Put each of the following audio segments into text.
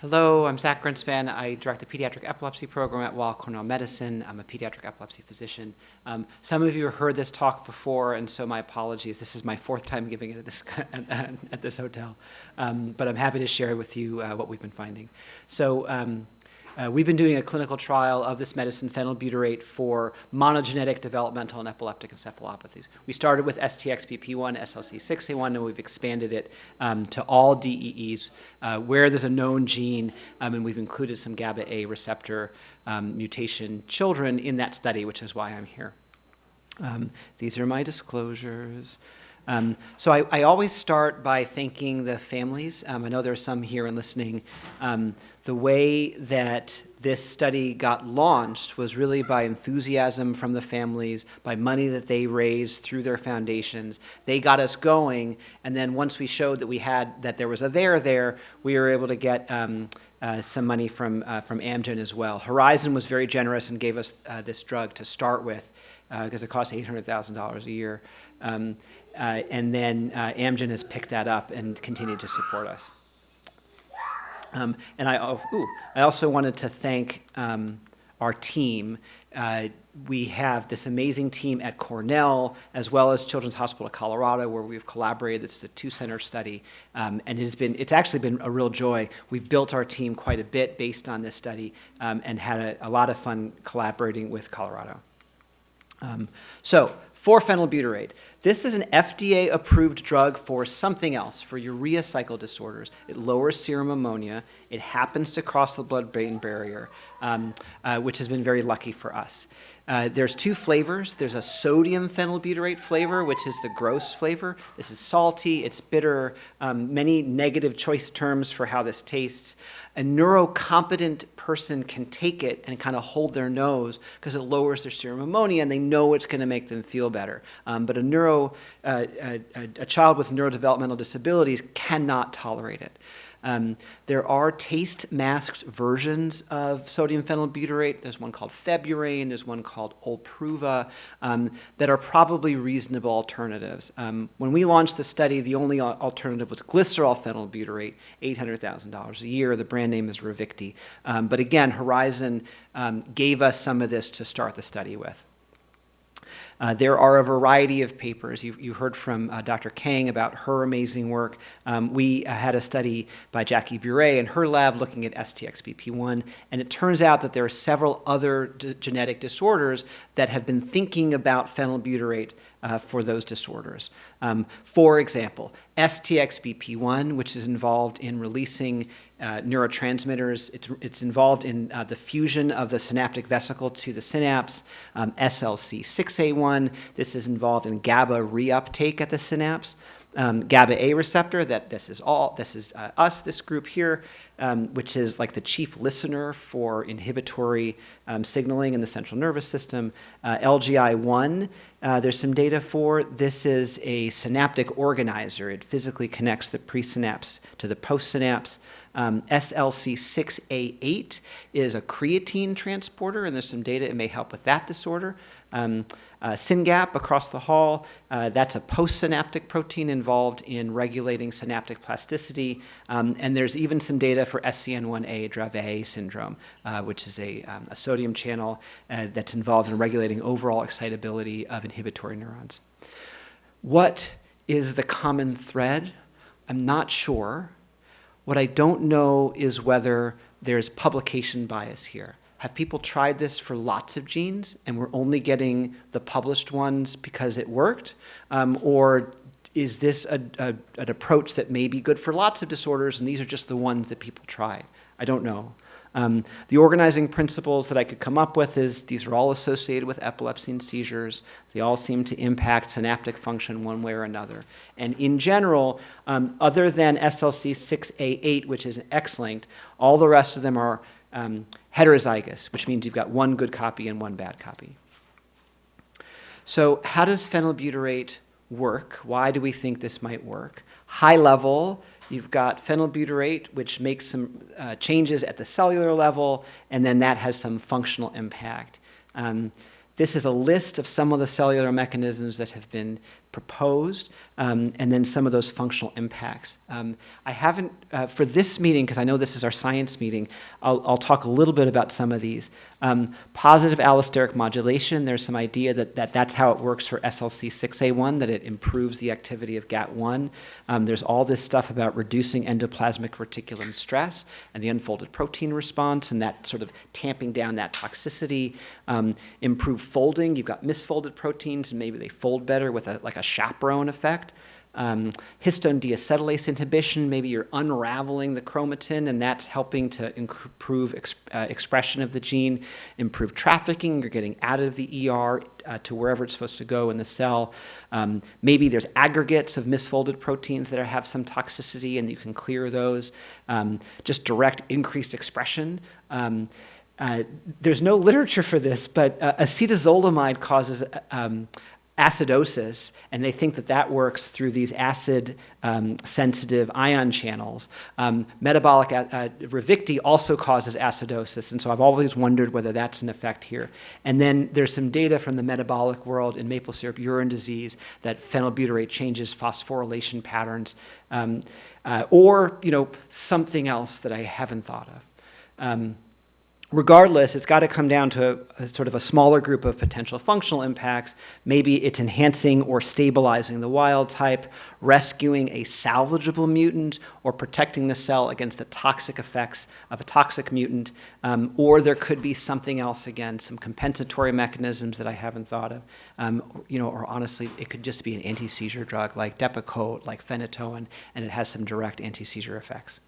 Hello, I'm Zach Grinspan. I direct the Pediatric Epilepsy Program at Weill Cornell Medicine. I'm a pediatric epilepsy physician. Some of you have heard this talk before, and so my apologies. This is my fourth time giving it at this hotel. But I'm happy to share with you what we've been finding. So we've been doing a clinical trial of this medicine, phenylbutyrate, for monogenic developmental and epileptic encephalopathies. We started with STXBP1, SLC6A1, and we've expanded it to all DEEs where there's a known gene, and we've included some GABA-A receptor mutation children in that study, which is why I'm here. These are my disclosures. So I always start by thanking the families. I know there are some here and listening. The way that this study got launched was really by enthusiasm from the families, by money that they raised through their foundations. They got us going, and then once we showed that there was a there, we were able to get some money from Amgen as well. Horizon was very generous and gave us this drug to start with because it costs $800,000 a year. And then Amgen has picked that up and continued to support us. And I also wanted to thank our team. We have this amazing team at Cornell, as well as Children's Hospital of Colorado, where we've collaborated. It's a two-center study, and it's actually been a real joy. We've built our team quite a bit based on this study and had a lot of fun collaborating with Colorado. So, for phenylbutyrate. This is an FDA-approved drug for something else, for urea cycle disorders. It lowers serum ammonia. It happens to cross the blood-brain barrier, which has been very lucky for us. There's two flavors. There's a sodium phenylbutyrate flavor, which is the gross flavor. This is salty. It's bitter. Many negative choice terms for how this tastes. A neurocompetent person can take it and kind of hold their nose because it lowers their serum ammonia, and they know it's going to make them feel better. But a child with neurodevelopmental disabilities cannot tolerate it. There are taste-masked versions of sodium phenylbutyrate. There's one called Feburane, there's one called Olpruva, that are probably reasonable alternatives. When we launched the study, the only alternative was glycerol phenylbutyrate, $800,000 a year. The brand name is Ravicti. But again, Horizon gave us some of this to start the study with. There are a variety of papers. You heard from Dr. Kang about her amazing work. We had a study by Jackie Buret and her lab looking at STXBP1, and it turns out that there are several other genetic disorders that have been thinking about phenylbutyrate for those disorders. For example, STXBP1, which is involved in releasing neurotransmitters. It's involved in the fusion of the synaptic vesicle to the synapse. SLC6A1, this is involved in GABA reuptake at the synapse. GABA-A receptor, this is us, this group here, which is like the chief listener for inhibitory signaling in the central nervous system. LGI1, there's some data for. This is a synaptic organizer. It physically connects the presynapse to the postsynapse. SLC6A8 is a creatine transporter, and there's some data it may help with that disorder. SYNGAP across the hall, that's a postsynaptic protein involved in regulating synaptic plasticity. And there's even some data for SCN1A Dravet syndrome, which is a sodium channel that's involved in regulating overall excitability of inhibitory neurons. What is the common thread? I'm not sure. What I don't know is whether there's publication bias here. Have people tried this for lots of genes and we're only getting the published ones because it worked? Or is this an approach that may be good for lots of disorders and these are just the ones that people tried? I don't know. The organizing principles that I could come up with is these are all associated with epilepsy and seizures. They all seem to impact synaptic function one way or another. And in general, other than SLC6A8, which is an X-linked, all the rest of them are heterozygous, which means you've got one good copy and one bad copy. So how does phenylbutyrate work? Why do we think this might work? High level, you've got phenylbutyrate, which makes some changes at the cellular level, and then that has some functional impact. This is a list of some of the cellular mechanisms that have been proposed, and then some of those functional impacts. I haven't, for this meeting, because I know this is our science meeting, I'll talk a little bit about some of these. Positive allosteric modulation, there's some idea that that's how it works for SLC6A1, that it improves the activity of GAT1. There's all this stuff about reducing endoplasmic reticulum stress and the unfolded protein response, and that sort of tamping down that toxicity. Improved folding, you've got misfolded proteins, and maybe they fold better with like a chaperone effect. Histone deacetylase inhibition, maybe you're unraveling the chromatin, and that's helping to improve expression of the gene. Improve trafficking, you're getting out of the ER to wherever it's supposed to go in the cell. Maybe there's aggregates of misfolded proteins that have some toxicity, and you can clear those. Just direct increased expression. There's no literature for this, but acetazolamide causes acidosis, and they think that works through these acid-sensitive ion channels. Metabolic Ravicti also causes acidosis, and so I've always wondered whether that's an effect here. And then there's some data from the metabolic world in maple syrup urine disease that phenylbutyrate changes phosphorylation patterns, or something else that I haven't thought of. Regardless, it's got to come down to a sort of a smaller group of potential functional impacts. Maybe it's enhancing or stabilizing the wild type, rescuing a salvageable mutant, or protecting the cell against the toxic effects of a toxic mutant. Or there could be something else, again, some compensatory mechanisms that I haven't thought of. Or honestly, it could just be an anti-seizure drug like Depakote, like phenytoin, and it has some direct anti-seizure effects.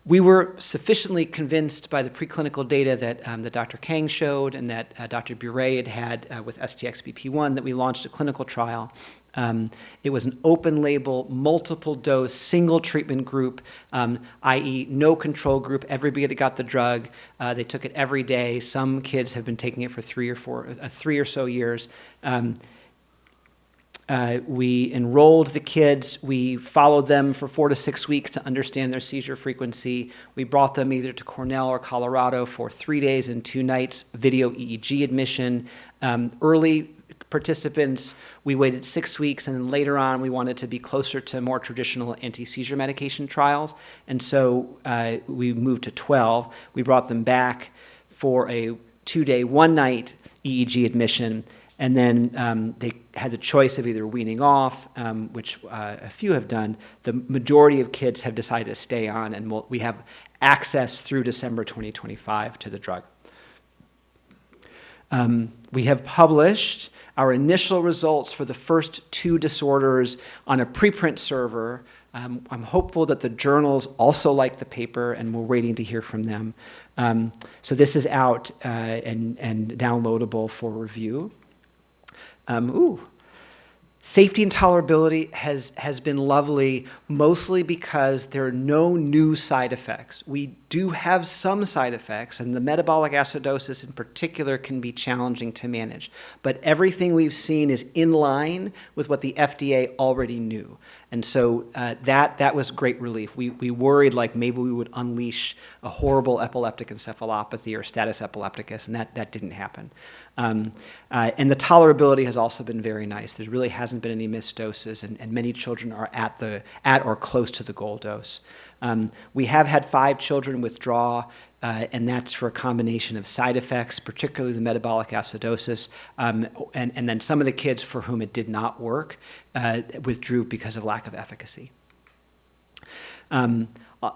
We were sufficiently convinced by the preclinical data that Dr. Kang showed and that Dr. Bure had with STXBP1 that we launched a clinical trial. It was an open-label, multiple-dose, single treatment group, i.e. no control group. Everybody got the drug. They took it every day. Some kids have been taking it for 3 or so years. We enrolled the kids. We followed them for 4 to 6 weeks to understand their seizure frequency. We brought them either to Cornell or Colorado for 3 days and 2 nights video EEG admission. Early participants, we waited 6 weeks, and then later on we wanted to be closer to more traditional anti-seizure medication trials, and so we moved to 12. We brought them back for a 2-day, 1-night EEG admission. And then they had the choice of either weaning off, which a few have done. The majority of kids have decided to stay on, and we have access through December 2025 to the drug. We have published our initial results for the first 2 disorders on a preprint server. I'm hopeful that the journals also like the paper, and we're waiting to hear from them. So this is out and downloadable for review. Safety and tolerability has been lovely, mostly because there are no new side effects. We do have some side effects, and the metabolic acidosis in particular can be challenging to manage. But everything we've seen is in line with what the FDA already knew. And so that was great relief. We worried like maybe we would unleash a horrible epileptic encephalopathy or status epilepticus, and that didn't happen. And the tolerability has also been very nice. There really hasn't been any missed doses, and many children are at or close to the goal dose. We have had 5 children withdraw, and that's for a combination of side effects, particularly the metabolic acidosis, and then some of the kids for whom it did not work withdrew because of lack of efficacy.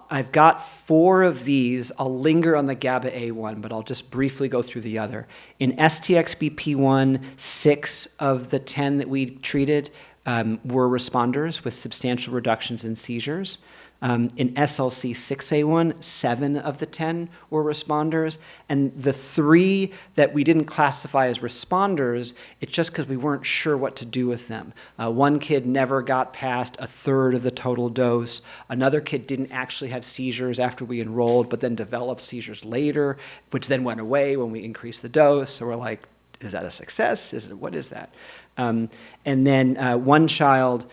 I've got 4 of these. I'll linger on the GABA-A one, but I'll just briefly go through the other. In STXBP1, 6 of the 10 that we treated were responders with substantial reductions in seizures. In SLC6A1, 7 of the 10 were responders, and the 3 that we didn't classify as responders, it's just because we weren't sure what to do with them. One kid never got past 1/3 of the total dose. Another kid didn't actually have seizures after we enrolled, but then developed seizures later, which then went away when we increased the dose. So we're like, is that a success? What is that? And then one child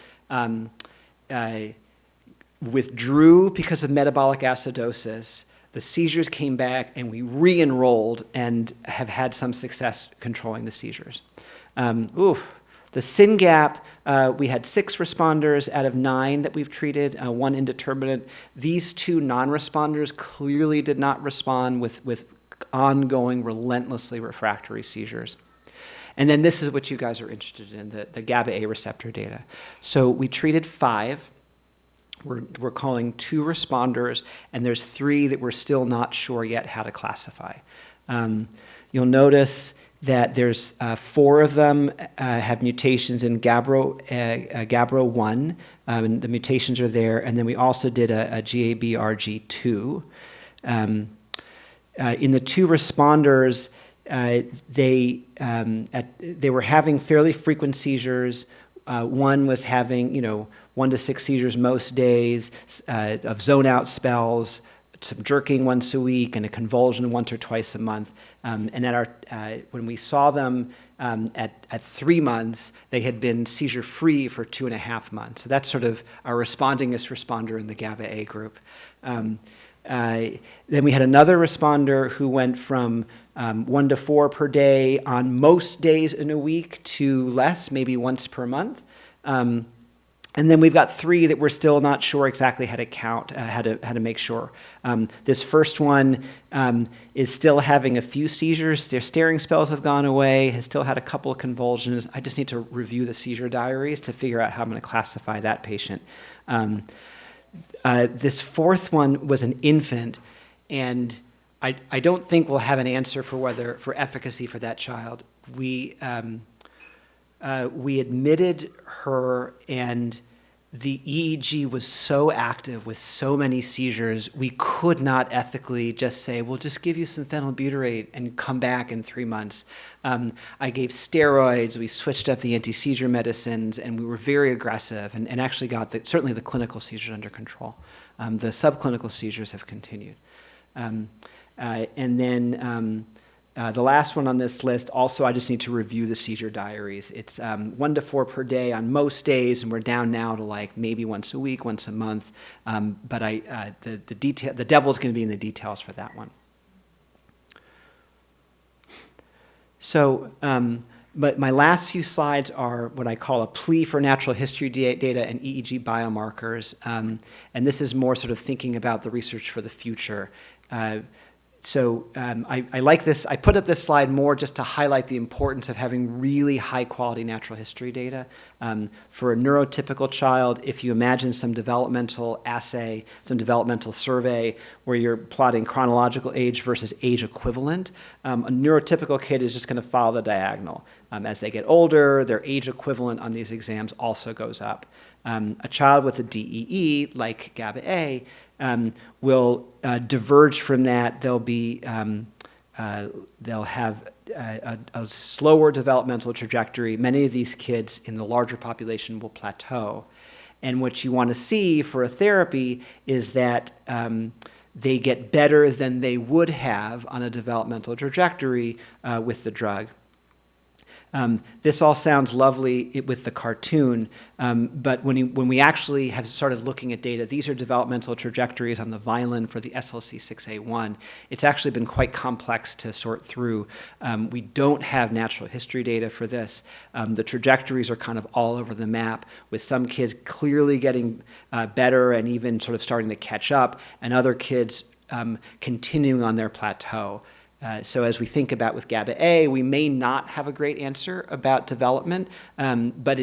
withdrew because of metabolic acidosis. The seizures came back, and we re-enrolled and have had some success controlling the seizures. The SYNGAP, we had 6 responders out of 9 that we've treated, 1 indeterminate. These 2 non-responders clearly did not respond with ongoing, relentlessly refractory seizures. And then this is what you guys are interested in, the GABA-A receptor data. So we treated 5. We're calling 2 responders, and there's 3 that we're still not sure yet how to classify. You'll notice that there's 4 of them have mutations in GABAA1, and the mutations are there, and then we also did a GABARG2. In the 2 responders, they were having fairly frequent seizures. One was having, 1 to 6 seizures most days, of zone-out spells, some jerking once a week, and a convulsion once or twice a month. And when we saw them at 3 months, they had been seizure-free for 2.5 months. So that's sort of our respondingest responder in the GABA-A group. Then we had another responder who went from 1 to 4 per day on most days in a week to less, maybe once per month. And then we've got 3 that we're still not sure exactly how to count, how to make sure. This first one is still having a few seizures. Their staring spells have gone away, has still had a couple of convulsions. I just need to review the seizure diaries to figure out how I'm going to classify that patient. This fourth one was an infant, and I don't think we'll have an answer for efficacy for that child. We admitted her, and the EEG was so active with so many seizures, we could not ethically just say, we'll just give you some phenylbutyrate and come back in 3 months. I gave steroids, we switched up the anti-seizure medicines, and we were very aggressive and actually got certainly the clinical seizures under control. The subclinical seizures have continued. And then the last one on this list, also I just need to review the seizure diaries. It's 1 to 4 per day on most days, and we're down now to like maybe once a week, once a month. But the devil's going to be in the details for that one. So, but my last few slides are what I call a plea for natural history data and EEG biomarkers. And this is more sort of thinking about the research for the future. So I like this. I put up this slide more just to highlight the importance of having really high-quality natural history data. For a neurotypical child, if you imagine some developmental assay, some developmental survey where you're plotting chronological age versus age equivalent, a neurotypical kid is just going to follow the diagonal. As they get older, their age equivalent on these exams also goes up. A child with a DEE, like GABA-A, will diverge from that. They'll have a slower developmental trajectory. Many of these kids in the larger population will plateau. And what you want to see for a therapy is that they get better than they would have on a developmental trajectory with the drug. This all sounds lovely with the cartoon, but when we actually have started looking at data, these are developmental trajectories on the Vineland for the SLC6A1. It's actually been quite complex to sort through. We don't have natural history data for this. The trajectories are kind of all over the map, with some kids clearly getting better and even sort of starting to catch up, and other kids continuing on their plateau. So as we think about with GABA-A, we may not have a great answer about development, but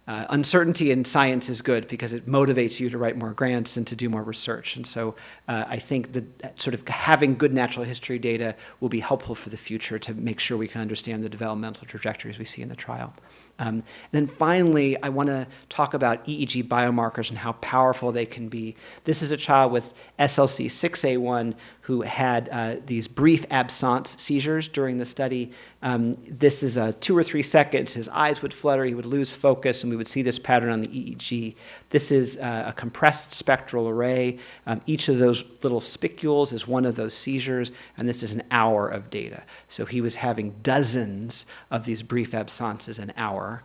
uncertainty in science is good because it motivates you to write more grants and to do more research. And so I think that sort of having good natural history data will be helpful for the future to make sure we can understand the developmental trajectories we see in the trial. Then finally, I want to talk about EEG biomarkers and how powerful they can be. This is a child with SLC6A1 who had these brief absence seizures during the study. This is 2 or 3 seconds. His eyes would flutter, he would lose focus, and we would see this pattern on the EEG. This is a compressed spectral array. Each of those little spicules is one of those seizures, and this is an hour of data. So he was having dozens of these brief absences an hour.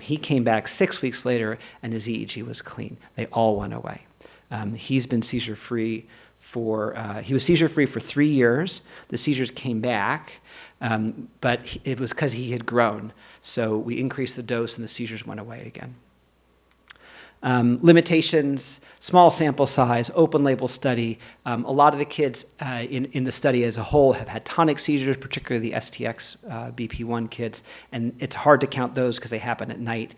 He came back 6 weeks later, and his EEG was clean. They all went away. He's been seizure-free he was seizure-free for 3 years. The seizures came back, but it was because he had grown. So we increased the dose and the seizures went away again. Limitations, small sample size, open label study. A lot of the kids in the study as a whole have had tonic seizures, particularly the STXBP1 kids, and it's hard to count those because they happen at night.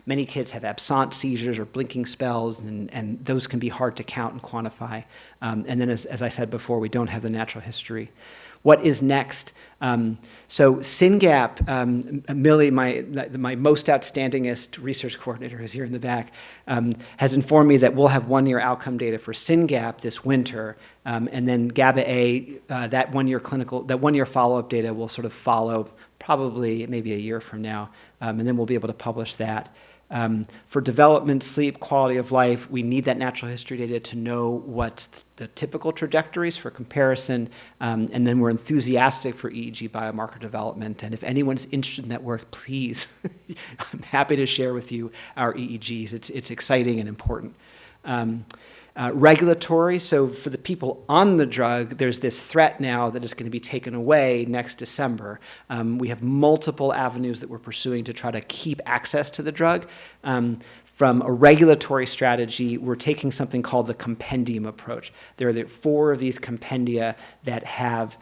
Many kids have absent seizures or blinking spells, and those can be hard to count and quantify. And then, as I said before, we don't have the natural history. What is next? So SYNGAP, Millie, my most outstandingest research coordinator who's here in the back, has informed me that we'll have 1-year outcome data for SYNGAP this winter, and then GABA-A, that 1-year follow-up data will sort of follow probably maybe a year from now, and then we'll be able to publish that. For development, sleep, quality of life, we need that natural history data to know what's the typical trajectories for comparison, and then we're enthusiastic for EEG biomarker development, and if anyone's interested in that work, please, I'm happy to share with you our EEGs. It's exciting and important. Regulatory, so for the people on the drug, there's this threat now that is going to be taken away next December. We have multiple avenues that we're pursuing to try to keep access to the drug. From a regulatory strategy, we're taking something called the compendium approach. There are 4 of these compendia that have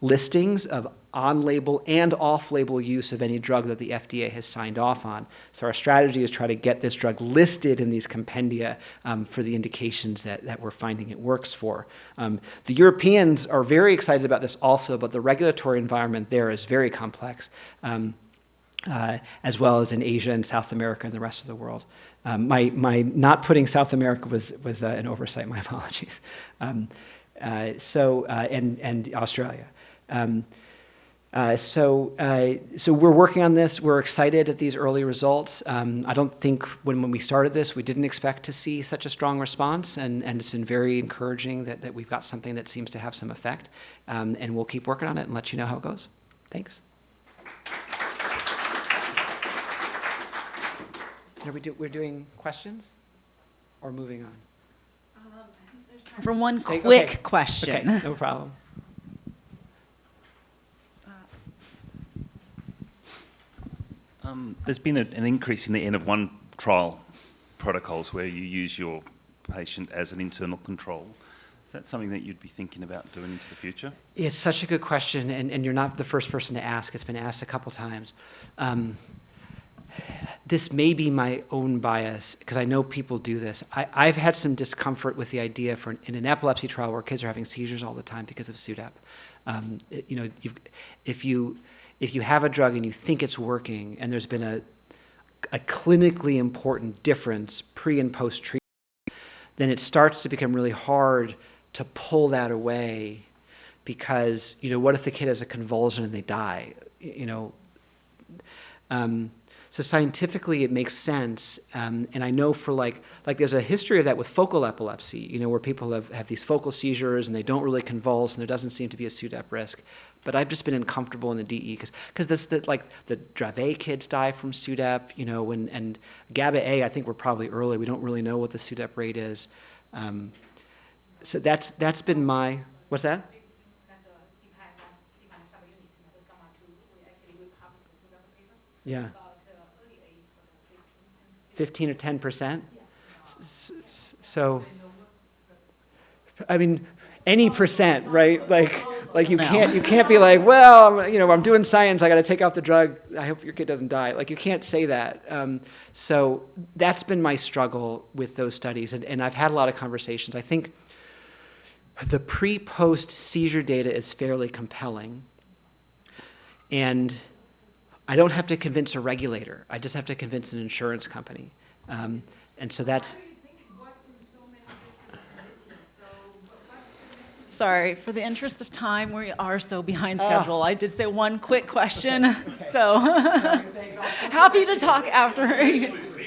listings of on-label and off-label use of any drug that the FDA has signed off on. So our strategy is try to get this drug listed in these compendia for the indications that we're finding it works for. The Europeans are very excited about this also, but the regulatory environment there is very complex, as well as in Asia and South America and the rest of the world. My not putting South America was an oversight, my apologies. And Australia. So we're working on this. We're excited at these early results. I don't think when we started this, we didn't expect to see such a strong response, and it's been very encouraging that we've got something that seems to have some effect, and we'll keep working on it and let you know how it goes. Thanks. We're doing questions or moving on? For one quick question. Okay, no problem. There's been an increase in the N of 1 trial protocols where you use your patient as an internal control. Is that something that you'd be thinking about doing into the future? It's such a good question, and you're not the first person to ask. It's been asked a couple times. This may be my own bias, because I know people do this. I've had some discomfort with the idea in an epilepsy trial where kids are having seizures all the time because of SUDEP. If you have a drug and you think it's working, and there's been a clinically important difference pre and post treatment, then it starts to become really hard to pull that away, because what if the kid has a convulsion and they die? So scientifically, it makes sense, and I know for like there's a history of that with focal epilepsy, where people have these focal seizures and they don't really convulse, and there doesn't seem to be a SUDEP risk. But I've just been uncomfortable in the DE because the Dravet kids die from SUDEP, and GABA-A, I think we're probably early. We don't really know what the SUDEP rate is. So that's been my, what's that? Yeah. 15 or 10%? So, I mean, any percent, right? Like you can't be like, well, I'm doing science, I got to take off the drug, I hope your kid doesn't die. Like, you can't say that. So that's been my struggle with those studies, and I've had a lot of conversations. I think the pre-post seizure data is fairly compelling, and I don't have to convince a regulator. I just have to convince an insurance company. And so that's... Sorry, for the interest of time, we are so behind schedule. I did say one quick question, so happy to talk after.